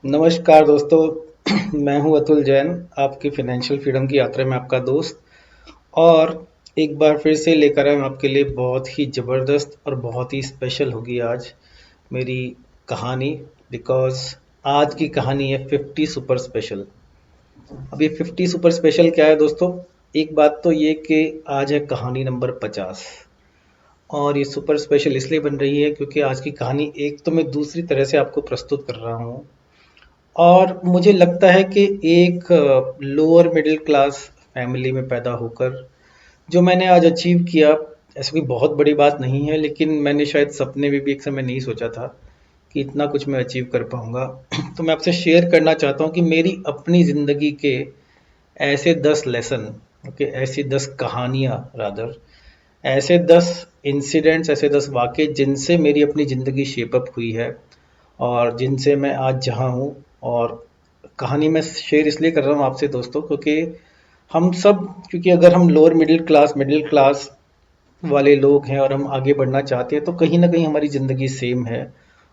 नमस्कार दोस्तों। मैं हूं अतुल जैन, आपकी फाइनेंशियल फ्रीडम की यात्रा में आपका दोस्त। और एक बार फिर से लेकर आए हम आपके लिए बहुत ही ज़बरदस्त और बहुत ही स्पेशल होगी आज मेरी कहानी। बिकॉज़ आज की कहानी है 50 सुपर स्पेशल। अब ये 50 सुपर स्पेशल क्या है दोस्तों? एक बात तो ये कि आज है कहानी नंबर 50। और ये सुपर स्पेशल इसलिए बन रही है क्योंकि आज की कहानी एक तो मैं दूसरी तरह से आपको प्रस्तुत कर रहा हूँ। और मुझे लगता है कि एक लोअर मिडिल क्लास फैमिली में पैदा होकर जो मैंने आज अचीव किया, ऐसी कोई बहुत बड़ी बात नहीं है, लेकिन मैंने शायद सपने में भी एक समय नहीं सोचा था कि इतना कुछ मैं अचीव कर पाऊंगा। तो मैं आपसे शेयर करना चाहता हूँ कि मेरी अपनी ज़िंदगी के ऐसे 10 लेसन, ओके, ऐसी 10 कहानियाँ रादर, ऐसे 10 इंसिडेंट्स, ऐसे 10 वाक़ये जिनसे मेरी अपनी ज़िंदगी शेप अप हुई है और जिनसे मैं आज जहाँ हूँ। और कहानी मैं शेयर इसलिए कर रहा हूँ आपसे दोस्तों क्योंकि हम सब, क्योंकि अगर हम लोअर मिडिल क्लास वाले लोग हैं और हम आगे बढ़ना चाहते हैं तो कहीं ना कहीं हमारी ज़िंदगी सेम है।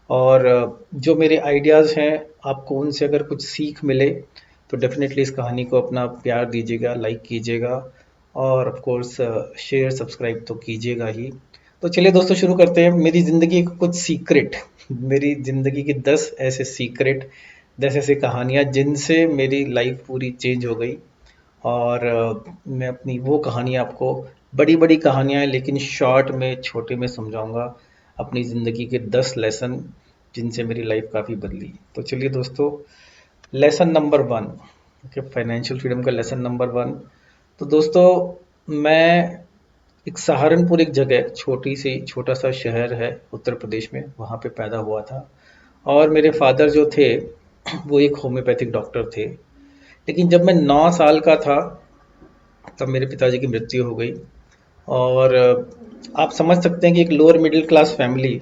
और जो मेरे आइडियाज़ हैं, आपको उनसे अगर कुछ सीख मिले तो डेफिनेटली इस कहानी को अपना प्यार दीजिएगा, लाइक कीजिएगा और ऑफ कोर्स शेयर सब्सक्राइब तो कीजिएगा ही। तो चलिए दोस्तों, शुरू करते हैं मेरी ज़िंदगी के कुछ सीक्रेट। मेरी ज़िंदगी के 10 ऐसे सीक्रेट, 10 ऐसी कहानियाँ जिनसे मेरी लाइफ पूरी चेंज हो गई। और मैं अपनी वो कहानी आपको, बड़ी बड़ी कहानियाँ हैं लेकिन शॉर्ट में, छोटे में समझाऊंगा। अपनी ज़िंदगी के 10 लेसन जिनसे मेरी लाइफ काफ़ी बदली। तो चलिए दोस्तों, lesson number 1, okay, financial freedom का लेसन नंबर 1। तो दोस्तों, मैं एक सहारनपुर, एक जगह, छोटी सी, छोटा सा शहर है उत्तर प्रदेश में, वहाँ पे पैदा हुआ था। और मेरे फादर जो थे वो एक होम्योपैथिक डॉक्टर थे। लेकिन जब मैं 9 साल का था तब मेरे पिताजी की मृत्यु हो गई। और आप समझ सकते हैं कि एक lower middle class family,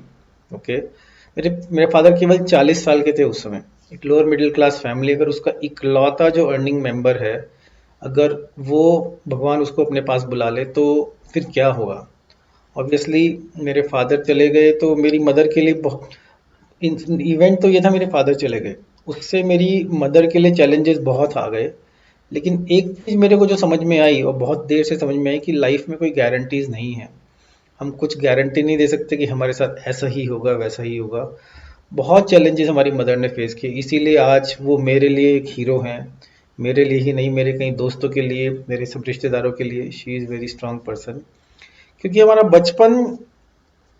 okay, मेरे मेरे फादर केवल 40 साल के थे उस समय। एक लोअर मिडिल क्लास फैमिली, अगर उसका इकलौता जो अर्निंग मेंबर है, अगर वो, भगवान उसको अपने पास बुला ले तो फिर क्या होगा। ऑब्वियसली मेरे फादर चले गए तो मेरी मदर के लिए बहुत, इवेंट तो ये था मेरे फादर चले गए, उससे मेरी मदर के लिए चैलेंजेस बहुत आ गए। लेकिन एक चीज़ मेरे को जो समझ में आई और बहुत देर से समझ में आई कि लाइफ में कोई गारंटीज नहीं है। हम कुछ गारंटी नहीं दे सकते कि हमारे साथ ऐसा ही होगा, वैसा ही होगा। बहुत चैलेंजेस हमारी मदर ने फेस किए, इसीलिए आज वो मेरे लिए एक हीरो हैं। मेरे लिए ही नहीं, मेरे कई दोस्तों के लिए, मेरे सब रिश्तेदारों के लिए she is very strong person. क्योंकि हमारा बचपन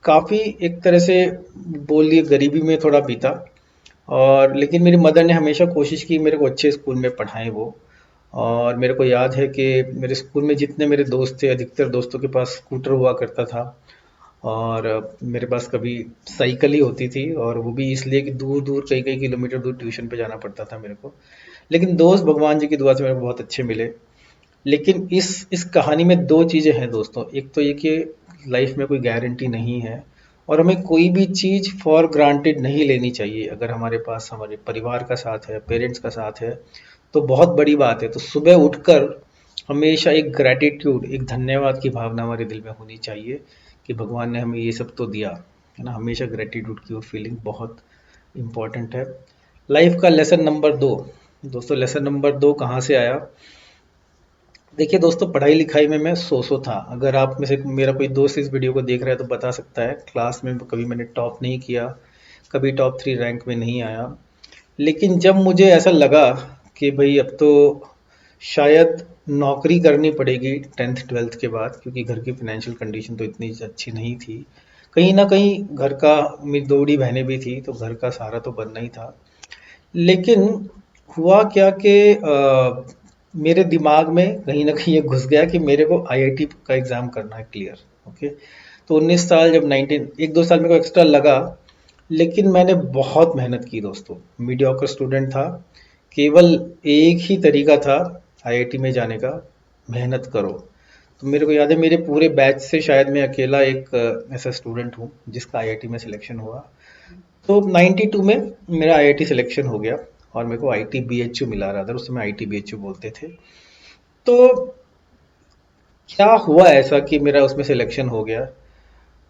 काफ़ी, एक तरह से बोलिए, गरीबी में थोड़ा बीता। और लेकिन मेरी मदर ने हमेशा कोशिश की मेरे को अच्छे स्कूल में पढ़ाएं वो। और मेरे को याद है कि मेरे स्कूल में जितने मेरे दोस्त थे, अधिकतर दोस्तों के पास स्कूटर हुआ करता था। और मेरे पास कभी साइकिल ही होती थी, और वो भी इसलिए कि दूर दूर, कई कई किलोमीटर दूर ट्यूशन पे जाना पड़ता था मेरे को। लेकिन दोस्त भगवान जी की दुआ से मेरे को बहुत अच्छे मिले। लेकिन इस कहानी में दो चीज़ें हैं दोस्तों। एक तो ये कि लाइफ में कोई गारंटी नहीं है और हमें कोई भी चीज़ फॉर ग्रांटेड नहीं लेनी चाहिए। अगर हमारे पास हमारे परिवार का साथ है, पेरेंट्स का साथ है, तो बहुत बड़ी बात है। तो सुबह उठकर हमेशा एक ग्रैटिट्यूड, एक धन्यवाद की भावना हमारे दिल में होनी चाहिए कि भगवान ने हमें ये सब तो दिया, है ना। हमेशा ग्रैटिट्यूड की वो फीलिंग बहुत इम्पॉर्टेंट है। लाइफ का लेसन नंबर 2, दोस्तों, लेसन नंबर 2 कहाँ से आया? देखिए दोस्तों, पढ़ाई लिखाई में मैं सो था। अगर आप में से मेरा कोई दोस्त इस वीडियो को देख रहा है तो बता सकता है, क्लास में कभी मैंने टॉप नहीं किया, कभी टॉप 3 रैंक में नहीं आया। लेकिन जब मुझे ऐसा लगा कि भाई अब तो शायद नौकरी करनी पड़ेगी 10th 12th के बाद, क्योंकि घर की फाइनेंशियल कंडीशन तो इतनी अच्छी नहीं थी। कहीं ना कहीं घर का, मेरी 2 बड़ी बहनें भी थी तो घर का सहारा तो बनना ही था। लेकिन हुआ क्या कि मेरे दिमाग में कहीं ना कहीं ये घुस गया कि मेरे को आईआईटी का एग्ज़ाम करना है क्लियर, ओके। तो 19 साल, जब 19, एक दो साल मेरे को एक्स्ट्रा लगा। लेकिन मैंने बहुत मेहनत की दोस्तों, मीडियोकर स्टूडेंट था। केवल एक ही तरीका था आईआईटी में जाने का, मेहनत करो। तो मेरे को याद है मेरे पूरे बैच से शायद मैं अकेला एक ऐसा स्टूडेंट हूँ जिसका आईआईटी में सिलेक्शन हुआ। तो 92 में मेरा आईआईटी सिलेक्शन हो गया और मेरे को आईटी बीएचयू मिला रहा था, उस समय आईटी बीएचयू बोलते थे। तो क्या हुआ ऐसा कि मेरा उसमें सिलेक्शन हो गया।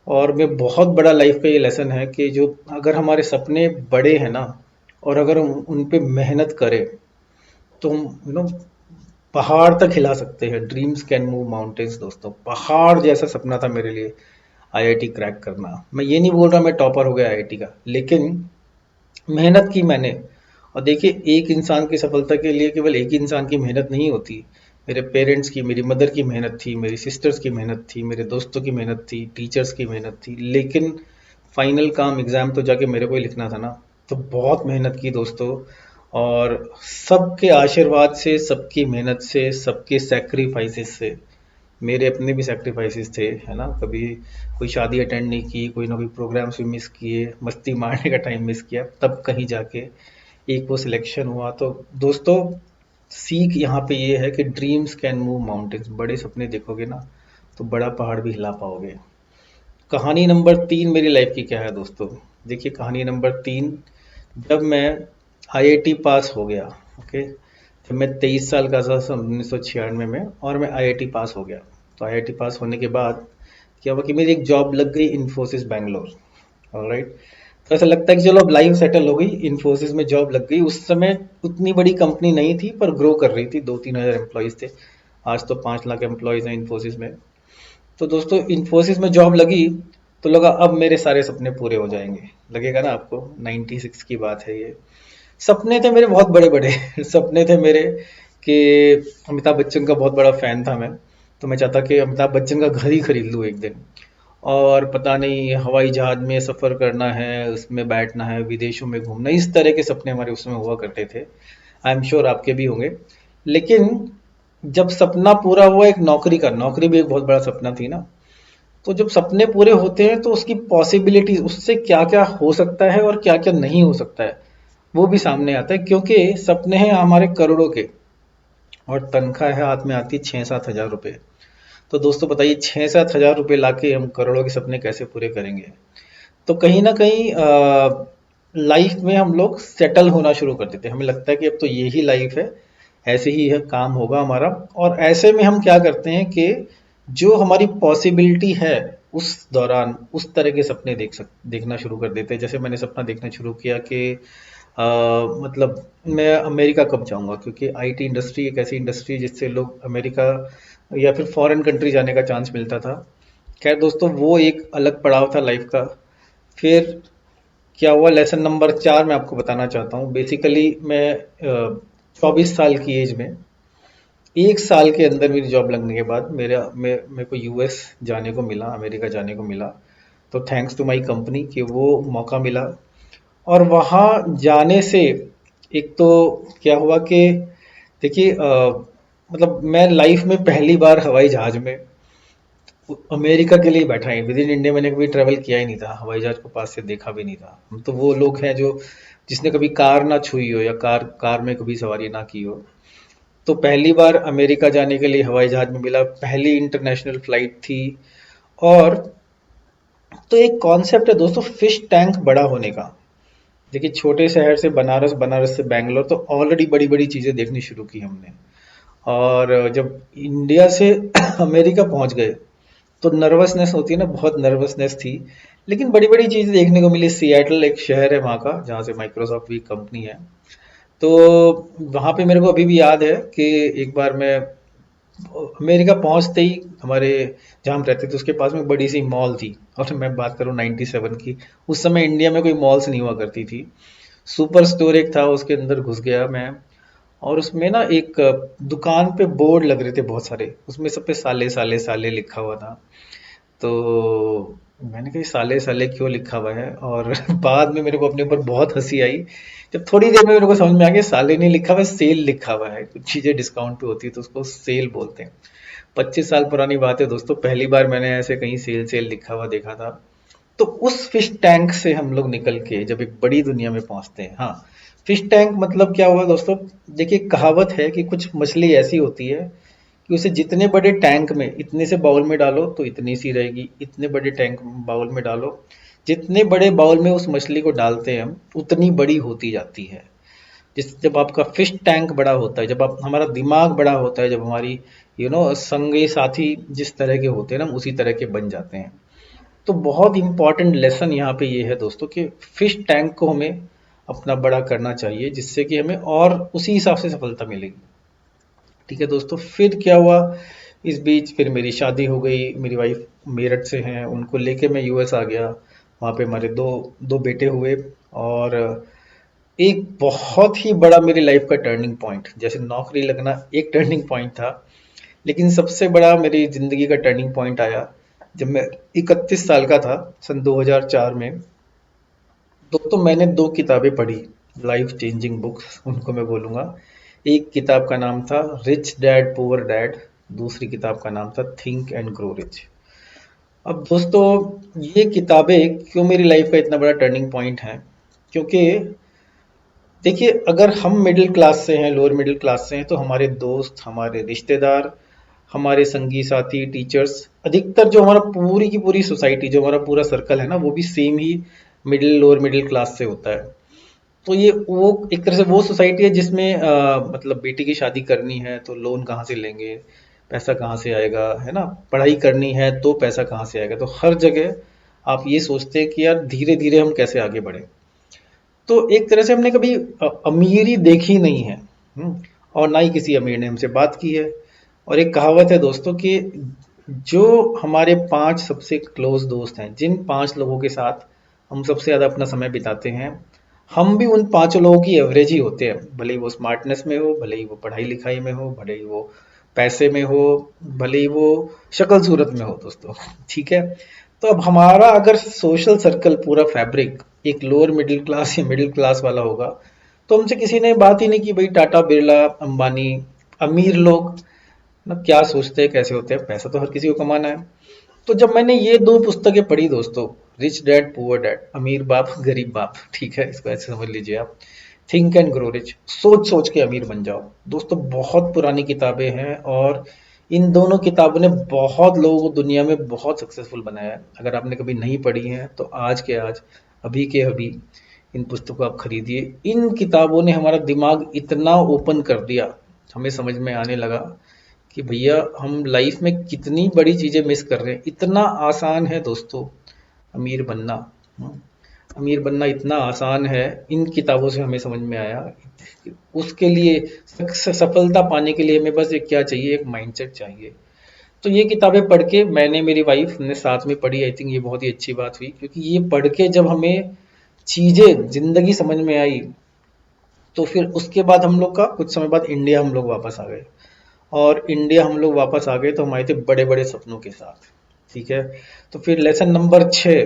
और मैं, बहुत बड़ा लाइफ का ये लेसन है कि जो, अगर हमारे सपने बड़े हैं ना, और अगर हम उन पे मेहनत करें तो हम पहाड़ तक हिला सकते हैं। ड्रीम्स कैन मूव माउंटेन्स दोस्तों। पहाड़ जैसा सपना था मेरे लिए आईआईटी क्रैक करना। मैं ये नहीं बोल रहा मैं टॉपर हो गया आईआईटी का, लेकिन मेहनत की मैंने। और देखिए, एक इंसान की सफलता के लिए केवल एक ही इंसान की मेहनत नहीं होती। मेरे पेरेंट्स की, मेरी मदर की मेहनत थी, मेरी सिस्टर्स की मेहनत थी, मेरे दोस्तों की मेहनत थी, टीचर्स की मेहनत थी, लेकिन फाइनल काम एग्जाम तो जाके मेरे को ही लिखना था ना। तो बहुत मेहनत की दोस्तों। और सबके आशीर्वाद से, सबकी मेहनत से, सबके सेक्रीफाइसेस से, मेरे अपने भी सैक्रिफाइसेस थे, है ना। कभी कोई शादी अटेंड नहीं की, कोई ना कोई प्रोग्राम्स भी मिस किए, मस्ती मारने का टाइम मिस किया, तब कहीं जाके एक वो सिलेक्शन हुआ। तो दोस्तों, सीख यहाँ पे ये है कि ड्रीम्स कैन मूव माउंटेन्स। बड़े सपने देखोगे ना तो बड़ा पहाड़ भी हिला पाओगे। कहानी नंबर 3 मेरी लाइफ की क्या है दोस्तों। देखिए, कहानी नंबर 3, जब मैं आईआईटी पास हो गया, ओके, जब मैं 23 साल का था सन 1996 में, और मैं आईआईटी पास हो गया। तो आईआईटी पास होने के बाद क्या हुआ कि मेरी एक जॉब लग गई इन्फोसिस बैंगलोर। ऑलराइट। तो ऐसा लगता है कि चलो अब लाइफ सेटल हो गई, इन्फोसिस में जॉब लग गई। उस समय उतनी बड़ी कंपनी नहीं थी पर ग्रो कर रही थी, 2-3 हज़ार एम्प्लॉयज़ थे। आज तो 5 लाख एम्प्लॉयज़ हैं इन्फोसिस में। तो दोस्तों, इन्फोसिस में जॉब लगी तो लगा अब मेरे सारे सपने पूरे हो जाएंगे। लगेगा ना आपको, 96 की बात है ये। सपने थे मेरे बहुत बड़े बड़े सपने थे मेरे कि अमिताभ बच्चन का बहुत बड़ा फैन था मैं। तो मैं चाहता कि अमिताभ बच्चन का घर ही खरीद लूँ एक दिन। और पता नहीं, हवाई जहाज में सफ़र करना है, उसमें बैठना है, विदेशों में घूमना, इस तरह के सपने हमारे उसमें हुआ करते थे। आई एम श्योर आपके भी होंगे। लेकिन जब सपना पूरा हुआ एक नौकरी का, नौकरी भी एक बहुत बड़ा सपना थी ना। तो जब सपने पूरे होते हैं तो उसकी पॉसिबिलिटीज, उससे क्या क्या हो सकता है और क्या क्या नहीं हो सकता है, वो भी सामने आता है। क्योंकि सपने हैं हमारे करोड़ों के, और तनख्वाह है हाथ में आती 6-7 हज़ार रुपये। तो दोस्तों बताइए, 6-7 हज़ार रुपये लाके हम करोड़ों के सपने कैसे पूरे करेंगे। तो कहीं ना कहीं लाइफ में हम लोग सेटल होना शुरू कर देते हैं। हमें लगता है कि अब तो यही लाइफ है, ऐसे ही है, काम होगा हमारा। और ऐसे में हम क्या करते हैं कि जो हमारी पॉसिबिलिटी है उस दौरान उस तरह के सपने देखना शुरू कर देते हैं। जैसे मैंने सपना देखना शुरू किया कि मतलब मैं अमेरिका कब जाऊंगा, क्योंकि आईटी इंडस्ट्री एक ऐसी इंडस्ट्री जिससे लोग अमेरिका या फिर फॉरेन कंट्री जाने का चांस मिलता था। खैर दोस्तों, वो एक अलग पड़ाव था लाइफ का। फिर क्या हुआ, लेसन नंबर 4 मैं आपको बताना चाहता हूँ। बेसिकली मैं 24 साल की एज में, 1 साल के अंदर मेरी जॉब लगने के बाद मेरे को यूएस जाने को मिला, अमेरिका जाने को मिला। तो थैंक्स टू माय कंपनी कि वो मौका मिला। और वहाँ जाने से एक तो क्या हुआ कि देखिए, मतलब मैं लाइफ में पहली बार हवाई जहाज में अमेरिका के लिए बैठा है। विद इन इंडिया मैंने कभी ट्रेवल किया ही नहीं था, हवाई जहाज को पास से देखा भी नहीं था। हम तो वो लोग हैं जो जिसने कभी कार ना छुई हो या कार कार में कभी सवारी ना की हो। तो पहली बार अमेरिका जाने के लिए हवाई जहाज में मिला, पहली इंटरनेशनल फ्लाइट थी। और तो एक कॉन्सेप्ट है दोस्तों, फिश टैंक बड़ा होने का। देखिए, छोटे शहर से बनारस, बनारस से बैंगलोर, तो ऑलरेडी बड़ी बड़ी चीज़ें देखनी शुरू की हमने। और जब इंडिया से अमेरिका पहुंच गए तो नर्वसनेस होती है ना, बहुत नर्वसनेस थी। लेकिन बड़ी बड़ी चीज़ें देखने को मिली। सिएटल एक शहर है वहाँ का, जहाँ से माइक्रोसॉफ्ट भी कंपनी है। तो वहाँ पे मेरे को अभी भी याद है कि एक बार मैं अमेरिका पहुंचते ही हमारे जहाँ हम रहते थे उसके पास में बड़ी सी मॉल थी। और मैं बात करूँ 97 की, उस समय इंडिया में कोई मॉल्स नहीं हुआ करती थी। सुपर स्टोर एक था, उसके अंदर घुस गया मैं। और उसमें ना एक दुकान पे बोर्ड लग रहे थे बहुत सारे, उसमें सब पे साले साले साले लिखा हुआ था। तो मैंने कहा, साले साले क्यों लिखा हुआ है। और बाद में मेरे को अपने ऊपर बहुत हंसी आई, जब थोड़ी देर में मेरे को समझ में आ गया साले नहीं लिखा हुआ है, सेल लिखा हुआ है। कुछ चीजें डिस्काउंट पे होती है तो उसको सेल बोलते हैं। 25 साल पुरानी बात है दोस्तों, पहली बार मैंने ऐसे कहीं सेल सेल लिखा हुआ देखा था। तो उस फिश टैंक से हम लोग निकल के जब एक बड़ी दुनिया में पहुंचते हैं। हाँ, फिश टैंक मतलब क्या हुआ दोस्तों। देखिए, कहावत है कि कुछ मछली ऐसी होती है कि उसे जितने बड़े टैंक में, इतने से बाउल में डालो तो इतनी सी रहेगी, इतने बड़े टैंक बाउल में डालो, जितने बड़े बाउल में उस मछली को डालते हैं हम, उतनी बड़ी होती जाती है। जब आपका फिश टैंक बड़ा होता है, जब आप हमारा दिमाग बड़ा होता है, जब हमारी संगी साथी जिस तरह के होते हैं ना, हम उसी तरह के बन जाते हैं। तो बहुत इंपॉर्टेंट लेसन यहाँ पे ये है दोस्तों कि फिश टैंक को हमें अपना बड़ा करना चाहिए, जिससे कि हमें और उसी हिसाब से सफलता मिलेगी। ठीक है दोस्तों, फिर क्या हुआ, इस बीच फिर मेरी शादी हो गई, मेरी वाइफ मेरठ से हैं, उनको लेके मैं यूएस आ गया। वहाँ पे हमारे दो दो बेटे हुए। और एक बहुत ही बड़ा मेरी लाइफ का टर्निंग पॉइंट, जैसे नौकरी लगना एक टर्निंग पॉइंट था, लेकिन सबसे बड़ा मेरी जिंदगी का टर्निंग पॉइंट आया जब मैं 31 साल का था, सन 2004 में। दोस्तों मैंने दो किताबें पढ़ी, लाइफ चेंजिंग बुक्स उनको मैं बोलूँगा। एक किताब का नाम था रिच डैड पुअर डैड, दूसरी किताब का नाम था थिंक एंड ग्रो रिच। अब दोस्तों, ये किताबें क्यों मेरी लाइफ का इतना बड़ा टर्निंग पॉइंट है, क्योंकि देखिए, अगर हम मिडिल क्लास से हैं, लोअर मिडिल क्लास से हैं, तो हमारे दोस्त, हमारे रिश्तेदार, हमारे संगी साथी, टीचर्स, अधिकतर जो हमारा पूरी की पूरी सोसाइटी, जो हमारा पूरा सर्कल है ना, वो भी सेम ही मिडिल लोअर मिडिल क्लास से होता है। तो ये वो एक तरह से वो सोसाइटी है जिसमें मतलब बेटी की शादी करनी है तो लोन कहाँ से लेंगे, पैसा कहाँ से आएगा, है ना, पढ़ाई करनी है तो पैसा कहाँ से आएगा। तो हर जगह आप ये सोचते हैं कि यार धीरे धीरे हम कैसे आगे बढ़े। तो एक तरह से हमने कभी अमीरी देखी नहीं है। और ना ही किसी अमीर ने हमसे बात की है। और एक कहावत है दोस्तों कि जो हमारे 5 सबसे क्लोज दोस्त हैं, जिन 5 लोगों के साथ हम सबसे ज़्यादा अपना समय बिताते हैं, हम भी उन 5 लोगों की एवरेज ही होते हैं। भले ही वो स्मार्टनेस में हो, भले ही वो पढ़ाई लिखाई में हो, भले ही वो पैसे में हो, भले ही वो शक्ल सूरत में हो दोस्तों। ठीक है। तो अब हमारा अगर सोशल सर्कल पूरा फैब्रिक एक लोअर मिडिल क्लास या मिडिल क्लास वाला होगा, तो हमसे किसी ने बात ही नहीं की भाई टाटा बिरला अंबानी अमीर लोग ना क्या सोचते हैं, कैसे होते हैं, पैसा तो हर किसी को कमाना है। तो जब मैंने ये दो पुस्तकें पढ़ी दोस्तों, रिच डैड पुअर डैड, अमीर बाप गरीब बाप, ठीक है, इसको ऐसे समझ लीजिए आप, थिंक एंड ग्रो रिच, सोच सोच के अमीर बन जाओ। दोस्तों बहुत पुरानी किताबें हैं और इन दोनों किताबों ने बहुत लोगों को दुनिया में बहुत सक्सेसफुल बनाया है। अगर आपने कभी नहीं पढ़ी हैं तो आज के आज, अभी के अभी इन पुस्तकों को आप खरीदिए। इन किताबों ने हमारा दिमाग इतना ओपन कर दिया, हमें समझ में आने लगा कि भैया हम लाइफ में कितनी बड़ी चीजें मिस कर रहे हैं। इतना आसान है दोस्तों अमीर बनना। हम्म, अमीर बनना इतना आसान है, इन किताबों से हमें समझ में आया। उसके लिए सफलता पाने के लिए हमें बस एक क्या चाहिए, एक माइंडसेट चाहिए। तो ये किताबें पढ़ के मैंने, मेरी वाइफ ने साथ में पढ़ी, आई थिंक ये बहुत ही अच्छी बात हुई, क्योंकि ये पढ़ के जब हमें चीजें जिंदगी समझ में आई, तो फिर उसके बाद हम लोग का कुछ समय बाद इंडिया हम लोग वापस आ गए। और इंडिया हम लोग वापस आ गए तो हम आए थे बड़े बड़े सपनों के साथ। ठीक है। तो फिर लेसन नंबर 6,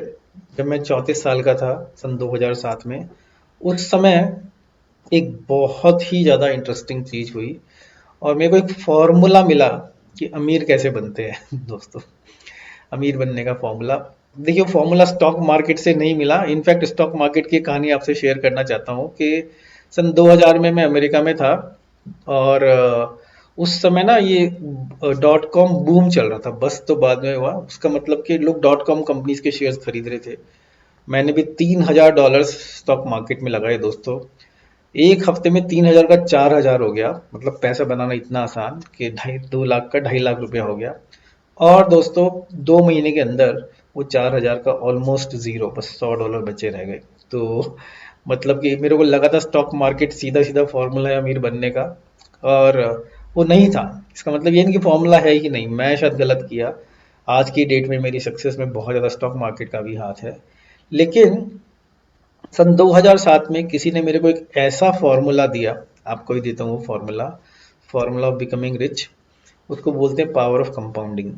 जब मैं 34 साल का था, सन 2007 में, उस समय एक बहुत ही ज़्यादा इंटरेस्टिंग चीज़ हुई और मेरे को एक फॉर्मूला मिला कि अमीर कैसे बनते हैं। दोस्तों, अमीर बनने का फॉर्मूला, देखिए फॉर्मूला स्टॉक मार्केट से नहीं मिला। इनफैक्ट स्टॉक मार्केट की कहानी आपसे शेयर करना चाहता हूँ कि सन 2000 में मैं अमेरिका में था और उस समय ना ये डॉट कॉम बूम चल रहा था। बस तो बाद में हुआ, उसका मतलब कि लोग डॉट कॉम कंपनीज के शेयर्स खरीद रहे थे। मैंने भी $3000 स्टॉक मार्केट में लगाए दोस्तों। एक हफ्ते में 3000 का 4000 हो गया। मतलब पैसा बनाना इतना आसान कि 2.5 लाख का 2.5 लाख रुपया हो गया। और दोस्तों 2 महीने के अंदर वो 4000 का ऑलमोस्ट जीरो, बस $100 बचे रह गए। तो मतलब कि मेरे को लगा था स्टॉक मार्केट सीधा सीधा फॉर्मूला है अमीर बनने का, और वो नहीं था। इसका मतलब ये नहीं कि फॉर्मूला है ही नहीं, मैं शायद गलत किया। आज की डेट में मेरी सक्सेस में बहुत ज़्यादा स्टॉक मार्केट का भी हाथ है। लेकिन सन 2007 में किसी ने मेरे को एक ऐसा फॉर्मूला दिया, आपको भी देता हूँ वो formula, formula of becoming rich. उसको बोलते हैं पावर ऑफ कंपाउंडिंग।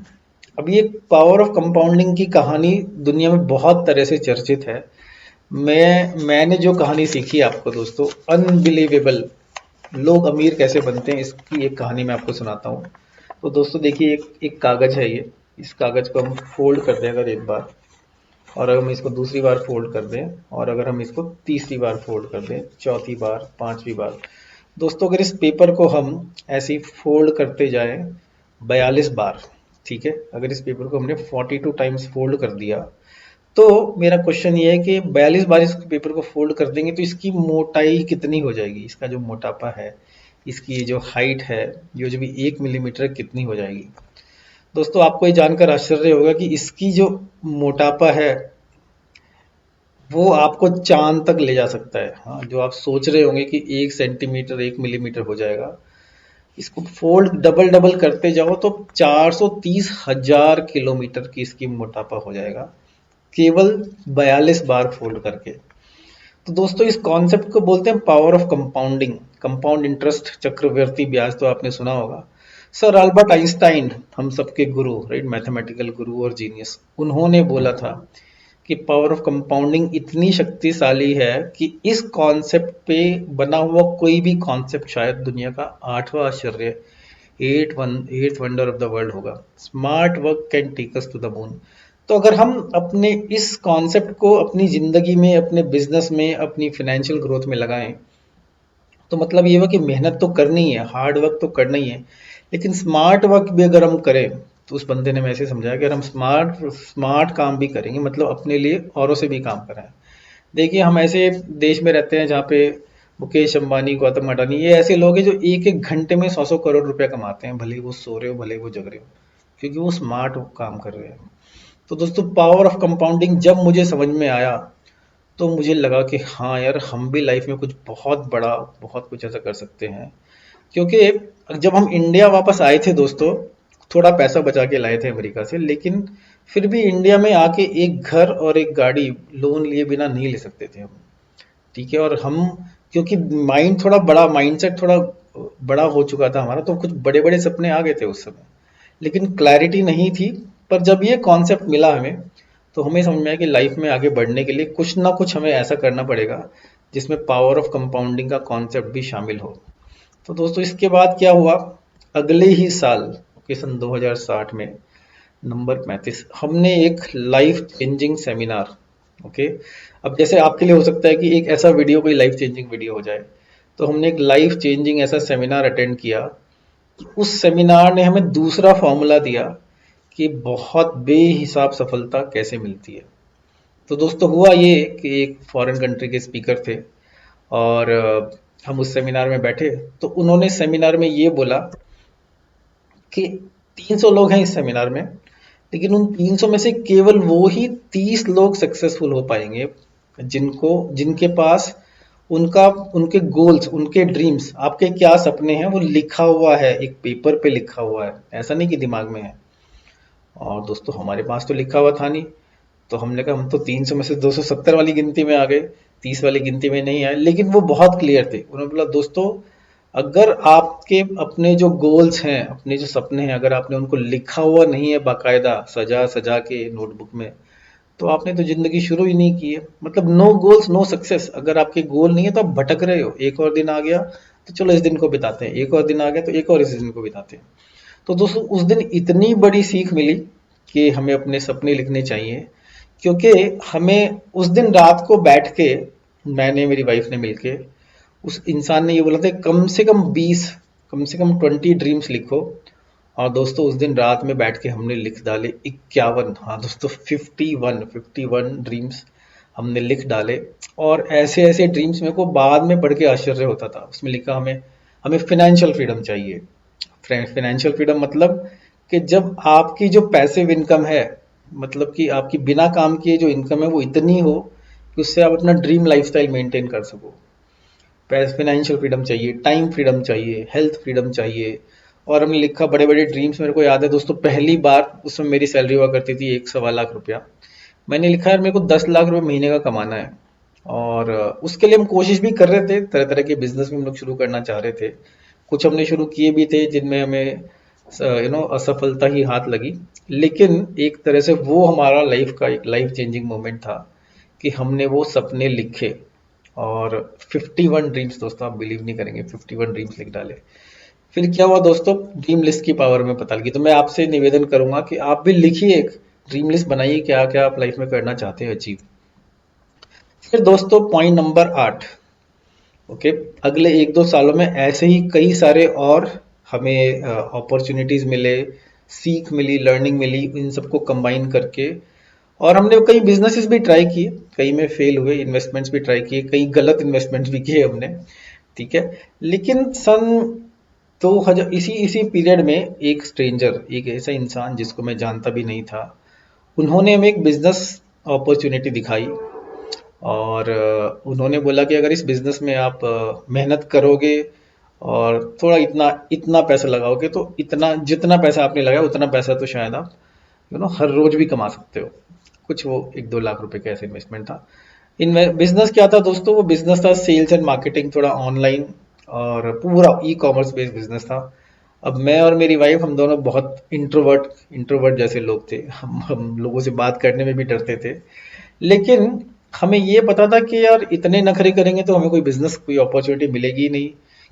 अब ये पावर ऑफ कंपाउंडिंग की कहानी दुनिया में बहुत तरह से चर्चित है। मैंने जो कहानी सीखी आपको दोस्तों, अनबिलीवेबल, लोग अमीर कैसे बनते हैं, इसकी एक कहानी मैं आपको सुनाता हूँ। तो दोस्तों देखिए, एक एक कागज है ये। इस कागज को हम फोल्ड कर दें अगर एक बार, और अगर हम इसको दूसरी बार फोल्ड कर दें, और अगर हम इसको तीसरी बार फोल्ड कर दें, चौथी बार, पांचवी बार, दोस्तों अगर इस पेपर को हम ऐसे ही फोल्ड करते जाएं 42 बार, ठीक है, अगर इस पेपर को हमने 42 टाइम्स फोल्ड कर दिया, तो मेरा क्वेश्चन ये है कि 42 बार इस पेपर को फोल्ड कर देंगे तो इसकी मोटाई कितनी हो जाएगी, इसका जो मोटापा है, इसकी ये जो हाइट है, ये जो भी 1 मिलीमीटर कितनी हो जाएगी। दोस्तों आपको ये जानकर आश्चर्य होगा कि इसकी जो मोटापा है वो आपको चांद तक ले जा सकता है। हाँ, जो आप सोच रहे होंगे कि 1 सेंटीमीटर 1 मिलीमीटर हो जाएगा, इसको फोल्ड डबल डबल करते जाओ तो 430,000 किलोमीटर की इसकी मोटापा हो जाएगा, केवल 42 बार फोल्ड करके। तो दोस्तों इस कॉन्सेप्ट को बोलते हैं power of compounding, compound interest, चक्रवृद्धि ब्याज, तो आपने सुना होगा। सर अल्बर्ट आइंस्टाइन, हम सबके गुरु, राइट, मैथमेटिकल गुरु और जीनियस, उन्होंने बोला था कि पावर ऑफ कंपाउंडिंग इतनी शक्तिशाली है कि इस कॉन्सेप्ट पे बना हुआ कोई भी कॉन्सेप्ट शायद दुनिया का 8वां आश्चर्य, eight wonder of the world होगा। Smart work can take us to the moon. तो अगर हम अपने इस कॉन्सेप्ट को अपनी जिंदगी में, अपने बिजनेस में, अपनी फाइनेंशियल ग्रोथ में लगाएं, तो मतलब ये हुआ कि मेहनत तो करनी ही है, हार्ड वर्क तो करना ही है, लेकिन स्मार्ट वर्क भी अगर हम करें, तो उस बंदे ने वैसे समझाया कि अगर हम स्मार्ट स्मार्ट काम भी करेंगे, मतलब अपने लिए औरों से भी काम कराएं। देखिए हम ऐसे देश में रहते हैं जहाँ पे मुकेश अंबानी, गौतम अडानी, ये ऐसे लोग हैं जो एक एक घंटे में 100-100 करोड़ रुपया कमाते हैं, भले ही वो सो रहे हो, भले ही वो जग रहे हो, क्योंकि वो स्मार्ट काम कर रहे हैं। तो दोस्तों पावर ऑफ कंपाउंडिंग जब मुझे समझ में आया, तो मुझे लगा कि हाँ यार, हम भी लाइफ में कुछ बहुत बड़ा, बहुत कुछ ऐसा कर सकते हैं। क्योंकि जब हम इंडिया वापस आए थे दोस्तों, थोड़ा पैसा बचा के लाए थे अमेरिका से, लेकिन फिर भी इंडिया में आके एक घर और एक गाड़ी लोन लिए बिना नहीं ले सकते थे हम। ठीक है, और हम, क्योंकि माइंड थोड़ा बड़ा, माइंडसेट थोड़ा बड़ा हो चुका था हमारा, तो कुछ बड़े बड़े सपने आ गए थे उस समय, लेकिन क्लैरिटी नहीं थी। पर जब ये कॉन्सेप्ट मिला हमें, तो हमें समझ में आया कि लाइफ में आगे बढ़ने के लिए कुछ ना कुछ हमें ऐसा करना पड़ेगा जिसमें पावर ऑफ कंपाउंडिंग का कॉन्सेप्ट भी शामिल हो। तो दोस्तों इसके बाद क्या हुआ, अगले ही साल, ओके, सन 2060 में, नंबर 35, हमने एक लाइफ चेंजिंग सेमिनार, ओके, अब जैसे आपके लिए हो सकता है कि एक ऐसा वीडियो कोई लाइफ चेंजिंग वीडियो हो जाए, तो हमने एक लाइफ चेंजिंग ऐसा सेमिनार अटेंड किया। उस सेमिनार ने हमें दूसरा फॉर्मूला दिया कि बहुत बेहिसाब सफलता कैसे मिलती है। तो दोस्तों हुआ ये कि एक फॉरेन कंट्री के स्पीकर थे, और हम उस सेमिनार में बैठे, तो उन्होंने सेमिनार में ये बोला कि 300 लोग हैं इस सेमिनार में, लेकिन उन 300 में से केवल वो ही 30 लोग सक्सेसफुल हो पाएंगे जिनको, जिनके पास उनका, उनके गोल्स, उनके ड्रीम्स, आपके क्या सपने हैं, वो लिखा हुआ है, एक पेपर पे लिखा हुआ है, ऐसा नहीं कि दिमाग में है। और दोस्तों हमारे पास तो लिखा हुआ था नहीं, तो हमने कहा हम तो 300 में से 270 वाली गिनती में आ गए, 30 वाली गिनती में नहीं आए। लेकिन वो बहुत क्लियर थे, उन्होंने बोला दोस्तों, अगर आपके अपने जो गोल्स हैं, अपने जो सपने हैं, अगर आपने उनको लिखा हुआ नहीं है बाकायदा सजा सजा के नोटबुक में, तो आपने तो जिंदगी शुरू ही नहीं की है। मतलब नो गोल्स नो सक्सेस। अगर आपके गोल नहीं है तो आप भटक रहे हो, एक और दिन आ गया तो चलो इस दिन को बिताते हैं, एक और दिन आ गया तो एक और इस दिन को बिताते हैं। तो दोस्तों उस दिन इतनी बड़ी सीख मिली कि हमें अपने सपने लिखने चाहिए, क्योंकि हमें उस दिन रात को बैठ के, मैंने, मेरी वाइफ ने मिलके, उस इंसान ने ये बोला था कम से कम 20, कम से कम 20 ड्रीम्स लिखो। और दोस्तों उस दिन रात में बैठ के हमने लिख डाले 51, हाँ दोस्तों 51 ड्रीम्स हमने लिख डाले। और ऐसे ऐसे ड्रीम्स मेरे को बाद में पढ़ के आश्चर्य होता था। उसमें लिखा हमें हमें फाइनेंशियल फ्रीडम चाहिए। फाइनेंशियल फ्रीडम मतलब कि जब आपकी जो पैसिव इनकम है, मतलब कि आपकी बिना काम किए जो इनकम है वो इतनी हो कि उससे आप अपना ड्रीम लाइफस्टाइल मेंटेन कर सको। फाइनेंशियल फ्रीडम चाहिए, टाइम फ्रीडम चाहिए, हेल्थ फ्रीडम चाहिए। और हमने लिखा बड़े बड़े ड्रीम्स। मेरे को याद है दोस्तों, पहली बार उसमें मेरी सैलरी हुआ करती थी 1 सवा लाख रुपया। मैंने लिखा यार मेरे को 10 लाख रुपए महीने का कमाना है। और उसके लिए हम कोशिश भी कर रहे थे, तरह तरह के बिजनेस भी हम लोग शुरू करना चाह रहे थे। कुछ हमने शुरू किए भी थे जिनमें हमें असफलता ही हाथ लगी। लेकिन एक तरह से वो हमारा लाइफ का एक लाइफ चेंजिंग मोमेंट था कि हमने वो सपने लिखे। और 51 ड्रीम्स दोस्तों, आप बिलीव नहीं करेंगे, 51 ड्रीम्स लिख डाले। फिर क्या हुआ दोस्तों, ड्रीम लिस्ट की पावर में पता लगी। तो मैं आपसे निवेदन करूंगा कि आप भी लिखिए, एक ड्रीम लिस्ट बनाइए, क्या क्या आप लाइफ में करना चाहते हैं अचीव। फिर दोस्तों पॉइंट नंबर 8, ओके, अगले 1-2 सालों में ऐसे ही कई सारे और हमें अपॉर्चुनिटीज मिले, सीख मिली, लर्निंग मिली, इन सबको कंबाइन करके। और हमने कई बिजनेसेस भी ट्राई किए, कई में फेल हुए, इन्वेस्टमेंट्स भी ट्राई किए, कई गलत इन्वेस्टमेंट्स भी किए हमने। ठीक है, लेकिन सन 2000, इसी इसी पीरियड में एक स्ट्रेंजर, एक ऐसा इंसान जिसको मैं जानता भी नहीं था, उन्होंने हमें एक बिजनेस अपॉर्चुनिटी दिखाई। और उन्होंने बोला कि अगर इस बिजनेस में आप मेहनत करोगे और थोड़ा इतना इतना पैसा लगाओगे तो इतना जितना पैसा आपने लगाया उतना पैसा तो शायद आप हर रोज भी कमा सकते हो। कुछ वो 1-2 लाख रुपए का ऐसा इन्वेस्टमेंट था। इन बिजनेस क्या था दोस्तों, वो बिजनेस था सेल्स एंड मार्केटिंग, थोड़ा ऑनलाइन और पूरा ई कॉमर्स बेस्ड बिजनेस था। अब मैं और मेरी वाइफ हम दोनों बहुत इंट्रोवर्ट इंट्रोवर्ट जैसे लोग थे, हम लोगों से बात करने में भी डरते थे। लेकिन हमें ये पता था कि यार इतने नखरे करेंगे तो हमें कोई बिजनेस कोई अपॉर्चुनिटी मिलेगी ही नहीं,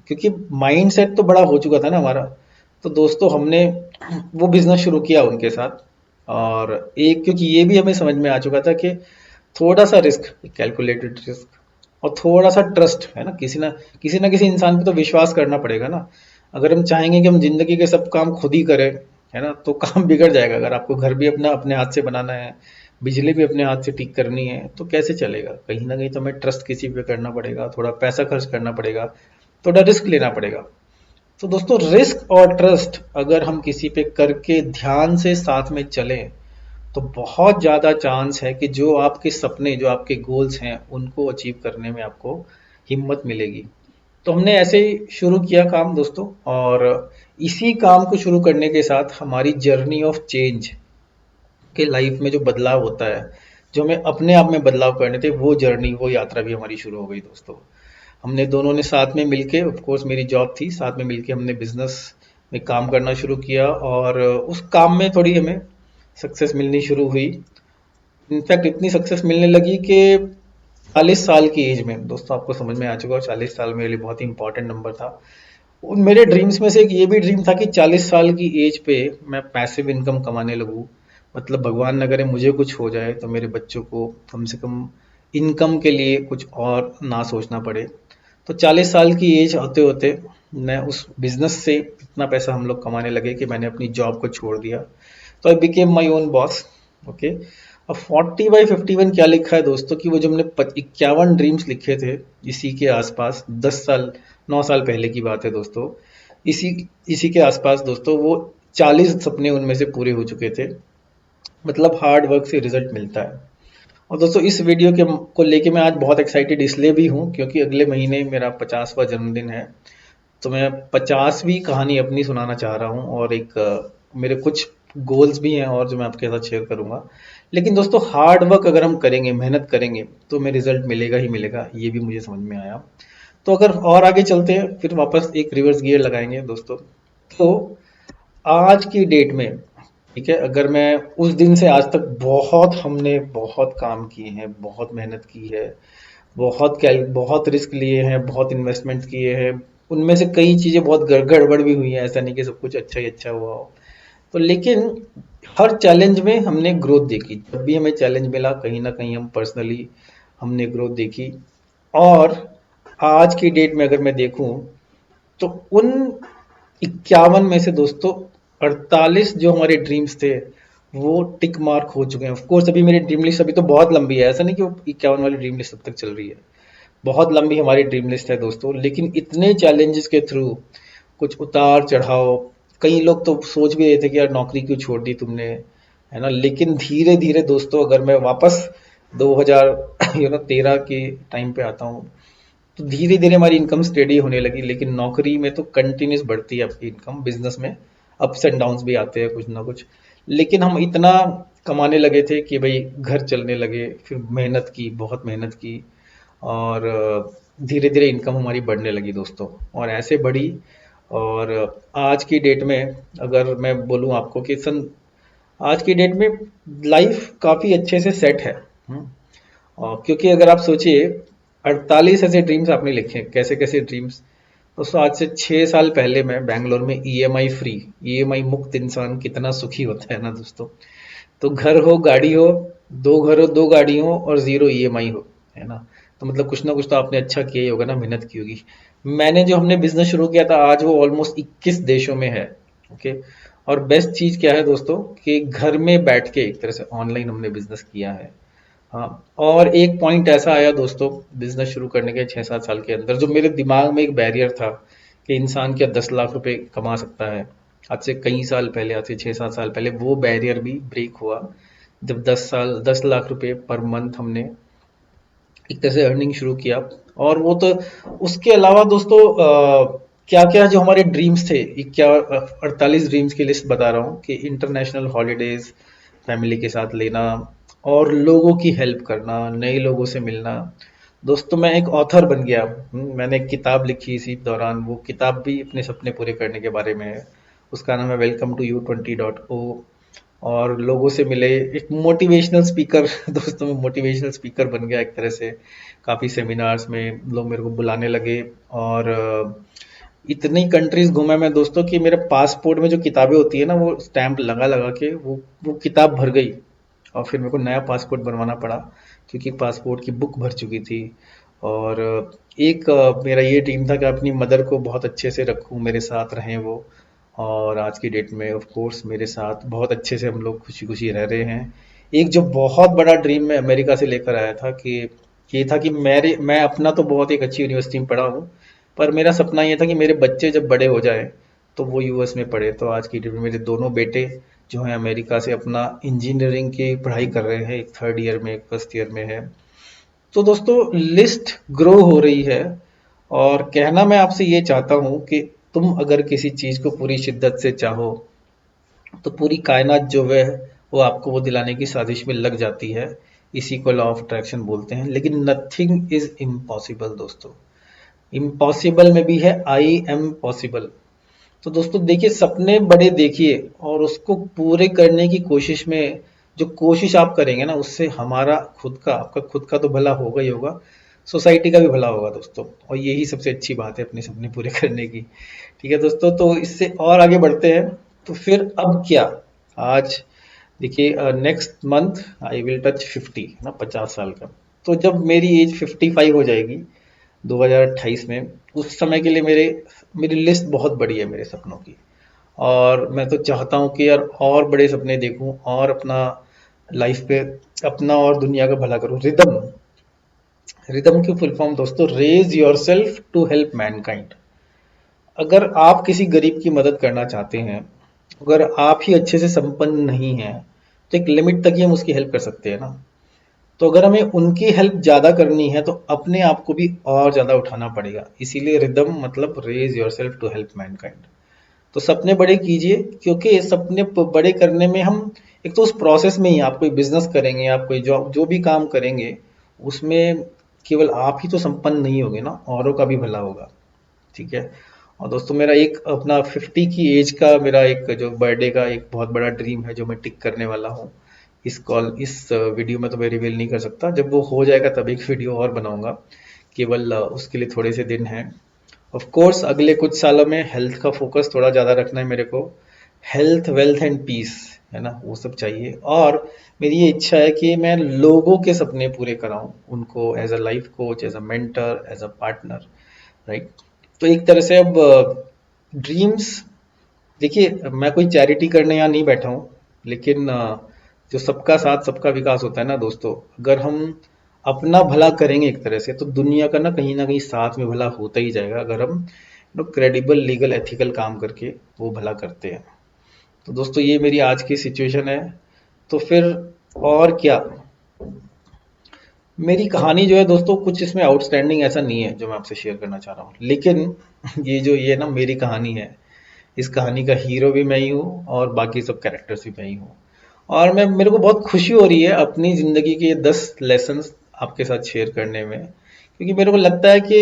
क्योंकि माइंड सेट तो बड़ा हो चुका था ना हमारा। तो दोस्तों हमने वो बिजनेस शुरू किया उनके साथ। और एक क्योंकि ये भी हमें समझ में आ चुका था कि थोड़ा सा रिस्क, कैलकुलेटेड रिस्क, और थोड़ा सा ट्रस्ट है ना, किसी इंसान पे तो विश्वास करना पड़ेगा ना। अगर हम चाहेंगे कि हम जिंदगी के सब काम खुद ही करें, है ना, तो काम बिगड़ जाएगा। अगर आपको घर भी अपना अपने हाथ से बनाना है, बिजली भी अपने हाथ से ठीक करनी है, तो कैसे चलेगा? कहीं ना कहीं तो हमें ट्रस्ट किसी पे करना पड़ेगा, थोड़ा पैसा खर्च करना पड़ेगा, थोड़ा रिस्क लेना पड़ेगा। तो दोस्तों रिस्क और ट्रस्ट अगर हम किसी पे करके ध्यान से साथ में चलें, तो बहुत ज़्यादा चांस है कि जो आपके सपने, जो आपके गोल्स हैं, उनको अचीव करने में आपको हिम्मत मिलेगी। तो हमने ऐसे ही शुरू किया काम दोस्तों, और इसी काम को शुरू करने के साथ हमारी जर्नी ऑफ चेंज के लाइफ में जो बदलाव होता है, जो हमें अपने आप में बदलाव करने थे, वो जर्नी, वो यात्रा भी हमारी शुरू हो गई दोस्तों। हमने दोनों ने साथ में मिलके, ऑफ कोर्स मेरी जॉब थी, साथ में मिलके हमने बिजनेस में काम करना शुरू किया, और उस काम में थोड़ी हमें सक्सेस मिलनी शुरू हुई। इनफैक्ट इतनी सक्सेस मिलने लगी कि 40 साल की एज में दोस्तों, आपको समझ में आ चुका, 40 साल मेरे लिए बहुत ही इंपॉर्टेंट नंबर था। उन मेरे ड्रीम्स में से एक ये भी ड्रीम था कि 40 साल की एज पे मैं पैसिव इनकम कमाने लगूं। मतलब भगवान न करे मुझे कुछ हो जाए तो मेरे बच्चों को कम से कम इनकम के लिए कुछ और ना सोचना पड़े। तो 40 साल की एज होते होते मैं उस बिजनेस से इतना पैसा हम लोग कमाने लगे कि मैंने अपनी जॉब को छोड़ दिया। तो I became my own boss. Okay. अब 40/51 क्या लिखा है दोस्तों, कि वो जो हमने 51 ड्रीम्स लिखे थे इसी के आसपास, 10 साल 9 साल पहले की बात है दोस्तों, इसी इसी के आसपास दोस्तों, वो 40 सपने उनमें से पूरे हो चुके थे। मतलब हार्ड वर्क से रिजल्ट मिलता है। और दोस्तों इस वीडियो के को लेके मैं आज बहुत एक्साइटेड इसलिए भी हूँ क्योंकि अगले महीने मेरा 50वां जन्मदिन है। तो मैं 50वीं कहानी अपनी सुनाना चाह रहा हूँ, और एक मेरे कुछ गोल्स भी हैं और जो मैं आपके साथ शेयर करूंगा। लेकिन दोस्तों हार्ड वर्क अगर हम करेंगे, मेहनत करेंगे, तो हमें रिजल्ट मिलेगा ही मिलेगा, ये भी मुझे समझ में आया। तो अगर और आगे चलते हैं, फिर वापस एक रिवर्स गियर लगाएंगे दोस्तों। तो आज की डेट में, ठीक है, अगर मैं उस दिन से आज तक, बहुत हमने बहुत काम किए हैं, बहुत मेहनत की है, बहुत रिस्क लिए हैं, बहुत इन्वेस्टमेंट किए हैं। उनमें से कई चीजें बहुत गड़बड़ भी हुई हैं, ऐसा नहीं कि सब कुछ अच्छा ही अच्छा हुआ हो। तो लेकिन हर चैलेंज में हमने ग्रोथ देखी, जब भी हमें चैलेंज मिला कहीं ना कहीं हम पर्सनली हमने ग्रोथ देखी। और आज की डेट में अगर मैं देखूं, तो उन 51 में से दोस्तों 48 जो हमारे ड्रीम्स थे वो टिक मार्क हो चुके हैं। ऑफ कोर्स अभी मेरी ड्रीम लिस्ट अभी तो बहुत लंबी है, ऐसा नहीं कि वो 51 वाली ड्रीम लिस्ट अब तक चल रही है। बहुत लंबी हमारी ड्रीम लिस्ट है दोस्तों, लेकिन इतने चैलेंजेस के थ्रू, कुछ उतार चढ़ाव, कई लोग तो सोच भी रहे थे कि यार नौकरी क्यों छोड़ दी तुमने, है ना। लेकिन धीरे धीरे दोस्तों, अगर मैं वापस 2000 13 के टाइम पे आता हूँ, तो धीरे धीरे हमारी इनकम स्टेडी होने लगी। लेकिन नौकरी में तो कंटिन्यूस बढ़ती है आपकी इनकम, बिजनेस में अप्स एंड डाउन्स भी आते हैं कुछ ना कुछ। लेकिन हम इतना कमाने लगे थे कि भाई घर चलने लगे, फिर मेहनत की, बहुत मेहनत की, और धीरे धीरे इनकम हमारी बढ़ने लगी दोस्तों, और ऐसे बढ़ी। और आज की डेट में अगर मैं बोलूं आपको कि आज की डेट में लाइफ काफी अच्छे से सेट है। और क्योंकि अगर आप सोचिए, 48 ऐसे ड्रीम्स आपने लिखे, कैसे कैसे ड्रीम्स दोस्तों। आज से 6 साल पहले मैं बैंगलोर में ईएमआई फ्री, ईएमआई मुक्त इंसान कितना सुखी होता है ना दोस्तों। तो घर हो, गाड़ी हो, 2 घर हो, 2 गाड़ी हो, और जीरो ईएमआई हो, है ना। तो मतलब कुछ ना कुछ तो आपने अच्छा किया ही होगा ना, मेहनत की होगी। मैंने जो हमने बिजनेस शुरू किया था, आज वो ऑलमोस्ट 21 देशों में है। ओके। और बेस्ट चीज क्या है दोस्तों, कि घर में बैठ के एक तरह से ऑनलाइन हमने बिजनेस किया है। हाँ। और एक पॉइंट ऐसा आया दोस्तों, बिजनेस शुरू करने के 6-7 साल के अंदर, जो मेरे दिमाग में एक बैरियर था कि इंसान क्या 10 लाख रुपए कमा सकता है। आज से कई साल पहले, आज से 6-7 साल पहले, वो बैरियर भी ब्रेक हुआ जब 10 लाख रुपए पर मंथ हमने एक तरह से अर्निंग शुरू किया। और वो तो उसके अलावा दोस्तों क्या क्या जो हमारे ड्रीम्स थे, क्या 48 ड्रीम्स की लिस्ट बता रहा हूँ कि इंटरनेशनल हॉलीडेज फैमिली के साथ लेना, और लोगों की हेल्प करना, नए लोगों से मिलना। दोस्तों मैं एक ऑथर बन गया। मैंने एक किताब लिखी इसी दौरान, वो किताब भी अपने सपने पूरे करने के बारे में है। उसका नाम है वेलकम टू U20.O। और लोगों से मिले, एक मोटिवेशनल स्पीकर दोस्तों मैं मोटिवेशनल स्पीकर बन गया एक तरह से। काफ़ी सेमिनार्स में लोग मेरे को बुलाने लगे, और इतनी कंट्रीज घूमा मैं दोस्तों कि मेरे पासपोर्ट में जो किताबें होती है ना, वो स्टैंप लगा लगा के वो किताब भर गई। और फिर मेरे को नया पासपोर्ट बनवाना पड़ा, क्योंकि पासपोर्ट की बुक भर चुकी थी। और एक मेरा ये ड्रीम था कि अपनी मदर को बहुत अच्छे से रखूं, मेरे साथ रहें वो। और आज की डेट में ऑफ कोर्स मेरे साथ बहुत अच्छे से हम लोग खुशी खुशी रह रहे हैं। एक जो बहुत बड़ा ड्रीम मैं अमेरिका से लेकर आया था कि ये था कि मैं अपना तो बहुत एक अच्छी यूनिवर्सिटी में पढ़ा हूँ, पर मेरा सपना ये था कि मेरे बच्चे जब बड़े हो जाए तो वो यूएस में पढ़े। तो आज की डेट में मेरे दोनों बेटे जो हैं अमेरिका से अपना इंजीनियरिंग की पढ़ाई कर रहे हैं, एक थर्ड ईयर में, एक फर्स्ट ईयर में है। तो दोस्तों लिस्ट ग्रो हो रही है। और कहना मैं आपसे ये चाहता हूँ कि तुम अगर किसी चीज को पूरी शिद्दत से चाहो तो पूरी कायनात जो है वो आपको वो दिलाने की साजिश में लग जाती है। इसी को लॉ ऑफ अट्रैक्शन बोलते हैं। लेकिन नथिंग इज इम्पॉसिबल दोस्तों। इम्पॉसिबल में भी है आई एम पॉसिबल। तो दोस्तों देखिए, सपने बड़े देखिए और उसको पूरे करने की कोशिश में, जो कोशिश आप करेंगे ना, उससे हमारा खुद का, आपका खुद का तो भला होगा ही होगा, सोसाइटी का भी भला होगा दोस्तों। और यही सबसे अच्छी बात है अपने सपने पूरे करने की। ठीक है दोस्तों, तो इससे और आगे बढ़ते हैं। तो फिर अब क्या? आज देखिए, next month I will touch 50 ना, 50 साल का। तो जब मेरी एज 55 हो जाएगी 2028 में, उस समय के लिए मेरी लिस्ट बहुत बड़ी है मेरे सपनों की। और मैं तो चाहता हूँ कि यार और बड़े सपने देखूं, और अपना लाइफ पे अपना और दुनिया का भला करूं। रिदम, रिदम की फुल फॉर्म दोस्तों, raise yourself to help mankind. अगर आप किसी गरीब की मदद करना चाहते हैं, अगर आप ही अच्छे से संपन्न नहीं हैं, तो एक लिमिट तक ही हम उसकी हेल्प कर सकते हैं ना। तो अगर हमें उनकी हेल्प ज्यादा करनी है तो अपने आप को भी और ज्यादा उठाना पड़ेगा। इसीलिए रिदम मतलब raise yourself to help mankind. तो सपने बड़े कीजिए, क्योंकि सपने बड़े करने में हम, एक तो उस प्रोसेस में ही, आप कोई बिजनेस करेंगे, आप कोई जॉब जो भी काम करेंगे, उसमें केवल आप ही तो संपन्न नहीं होगे ना, औरों का भी भला होगा। ठीक है। और दोस्तों मेरा एक अपना 50 की एज का मेरा एक जो बर्थडे का एक बहुत बड़ा ड्रीम है जो मैं टिक करने वाला हूँ। इस वीडियो में तो मैं रिवील नहीं कर सकता। जब वो हो जाएगा तब एक वीडियो और बनाऊंगा। केवल उसके लिए थोड़े से दिन हैं। ऑफ कोर्स अगले कुछ सालों में हेल्थ का फोकस थोड़ा ज़्यादा रखना है मेरे को। हेल्थ, वेल्थ एंड पीस, है ना, वो सब चाहिए। और मेरी ये इच्छा है कि मैं लोगों के सपने पूरे कराऊं, उनको as a life coach, as a mentor, as a partner, right. तो एक तरह से अब ड्रीम्स, देखिए मैं कोई चैरिटी करने यहाँ नहीं बैठा हूँ, लेकिन जो सबका साथ सबका विकास होता है ना दोस्तों, अगर हम अपना भला करेंगे एक तरह से, तो दुनिया का ना कहीं साथ में भला होता ही जाएगा, अगर हम क्रेडिबल, लीगल, एथिकल काम करके वो भला करते हैं। तो दोस्तों ये मेरी आज की सिचुएशन है। तो फिर और क्या, मेरी कहानी जो है दोस्तों, कुछ इसमें आउटस्टैंडिंग ऐसा नहीं है जो मैं आपसे शेयर करना चाह रहा हूँ, लेकिन ये ना मेरी कहानी है। इस कहानी का हीरो भी मैं ही हूँ और बाकी सब कैरेक्टर्स भी मैं ही हूँ। और मैं मेरे को बहुत खुशी हो रही है अपनी ज़िंदगी के ये 10 लेसन्स आपके साथ शेयर करने में, क्योंकि मेरे को लगता है कि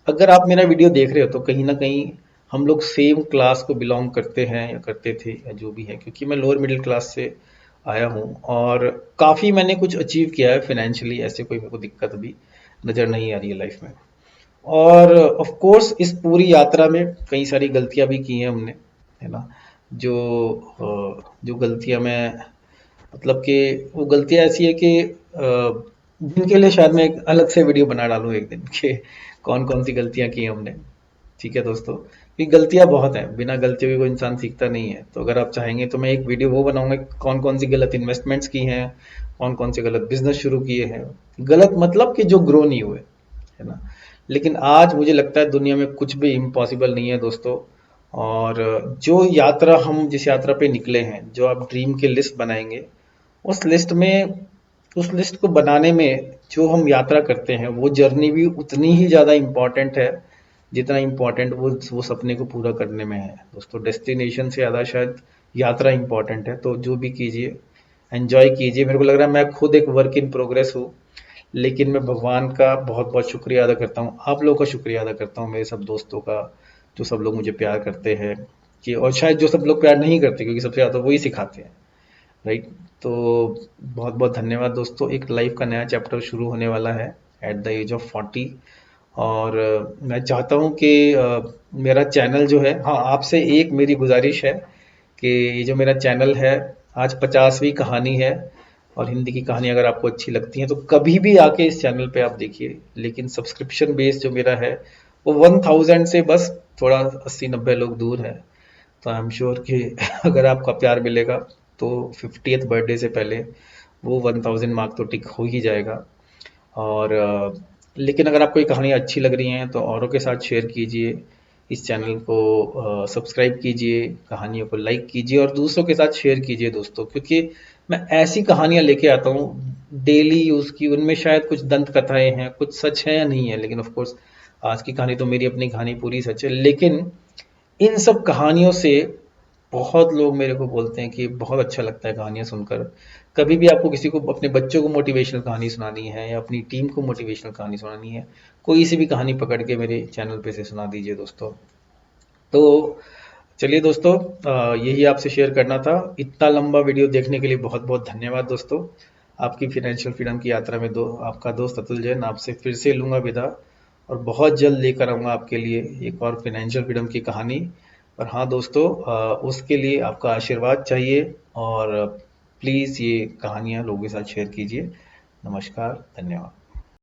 अगर आप मेरा वीडियो देख रहे हो तो कहीं ना कहीं हम लोग सेम क्लास को बिलोंग करते हैं या करते थे या जो भी है, क्योंकि मैं लोअर मिडिल क्लास से आया हूँ। और काफ़ी मैंने कुछ अचीव किया है फाइनेंशियली, ऐसे कोई मेरे को दिक्कत भी नज़र नहीं आ रही है लाइफ में। और ऑफ कोर्स इस पूरी यात्रा में कई सारी गलतियां भी की हैं हमने, है ना। जो जो गलतियां मैं, मतलब कि वो गलतियां ऐसी है कि जिनके लिए शायद मैं एक अलग से वीडियो बना डालूं एक दिन कि कौन कौन सी गलतियां की हमने। ठीक है दोस्तों, क्योंकि गलतियां बहुत हैं, बिना गलतियों के कोई इंसान सीखता नहीं है। तो अगर आप चाहेंगे तो मैं एक वीडियो वो बनाऊंगा कि कौन कौन सी गलत इन्वेस्टमेंट्स की हैं, कौन कौन से गलत बिजनेस शुरू किए हैं। गलत मतलब कि जो ग्रो नहीं हुए, है ना। लेकिन आज मुझे लगता है दुनिया में कुछ भी इम्पॉसिबल नहीं है दोस्तों। और जो यात्रा, हम जिस यात्रा पे निकले हैं, जो आप ड्रीम की लिस्ट बनाएंगे, उस लिस्ट में, उस लिस्ट को बनाने में जो हम यात्रा करते हैं वो जर्नी भी उतनी ही ज़्यादा इम्पॉर्टेंट है जितना इम्पोर्टेंट वो सपने को पूरा करने में है दोस्तों। डेस्टिनेशन से ज़्यादा शायद यात्रा इम्पोर्टेंट है। तो जो भी कीजिए, एंजॉय कीजिए। मेरे को लग रहा है मैं खुद एक वर्क इन प्रोग्रेस हूँ, लेकिन मैं भगवान का बहुत बहुत शुक्रिया अदा करता हूँ, आप लोगों का शुक्रिया अदा करता हूँ, मेरे सब दोस्तों का, जो सब लोग मुझे प्यार करते हैं कि, और शायद जो सब लोग प्यार नहीं करते, क्योंकि सबसे ज़्यादा वही सिखाते हैं, राइट। तो बहुत बहुत धन्यवाद दोस्तों। एक लाइफ का नया चैप्टर शुरू होने वाला है एट द एज ऑफ 40। और मैं चाहता हूँ कि मेरा चैनल जो है, हाँ, आपसे एक मेरी गुजारिश है कि ये जो मेरा चैनल है, आज 50वीं कहानी है, और हिंदी की कहानी अगर आपको अच्छी लगती है तो कभी भी आके इस चैनल पे आप देखिए। लेकिन सब्सक्रिप्शन बेस जो मेरा है वो 1000 से बस थोड़ा 80-90 लोग दूर है। तो आई एम श्योर कि अगर आपका प्यार मिलेगा तो 50th बर्थडे से पहले वो 1000 मार्क तो टिक हो ही जाएगा। और लेकिन अगर आपको ये कहानियाँ अच्छी लग रही हैं तो औरों के साथ शेयर कीजिए, इस चैनल को सब्सक्राइब कीजिए, कहानियों को लाइक कीजिए और दूसरों के साथ शेयर कीजिए दोस्तों। क्योंकि मैं ऐसी कहानियाँ लेके आता हूँ डेली यूज़ की, उनमें शायद कुछ दंत कथाएं हैं, कुछ सच है या नहीं है, लेकिन ऑफ कोर्स आज की कहानी तो मेरी अपनी कहानी पूरी सच है। लेकिन इन सब कहानियों से बहुत लोग मेरे को बोलते हैं कि बहुत अच्छा लगता है कहानियाँ सुनकर। कभी भी आपको किसी को अपने बच्चों को मोटिवेशनल कहानी सुनानी है या अपनी टीम को मोटिवेशनल कहानी सुनानी है, कोई सी भी कहानी पकड़ के मेरे चैनल पे से सुना दीजिए दोस्तों। तो चलिए दोस्तों, यही आपसे शेयर करना था। इतना लंबा वीडियो देखने के लिए बहुत बहुत धन्यवाद दोस्तों। आपकी फाइनेंशियल फ्रीडम की यात्रा में आपका दोस्त अतुल जैन आपसे फिर से लूंगा विदा, और बहुत जल्द लेकर आऊंगा आपके लिए एक और फाइनेंशियल फ्रीडम की कहानी। और हाँ दोस्तों, उसके लिए आपका आशीर्वाद चाहिए, और प्लीज़ ये कहानियाँ लोगों के साथ शेयर कीजिए। नमस्कार, धन्यवाद।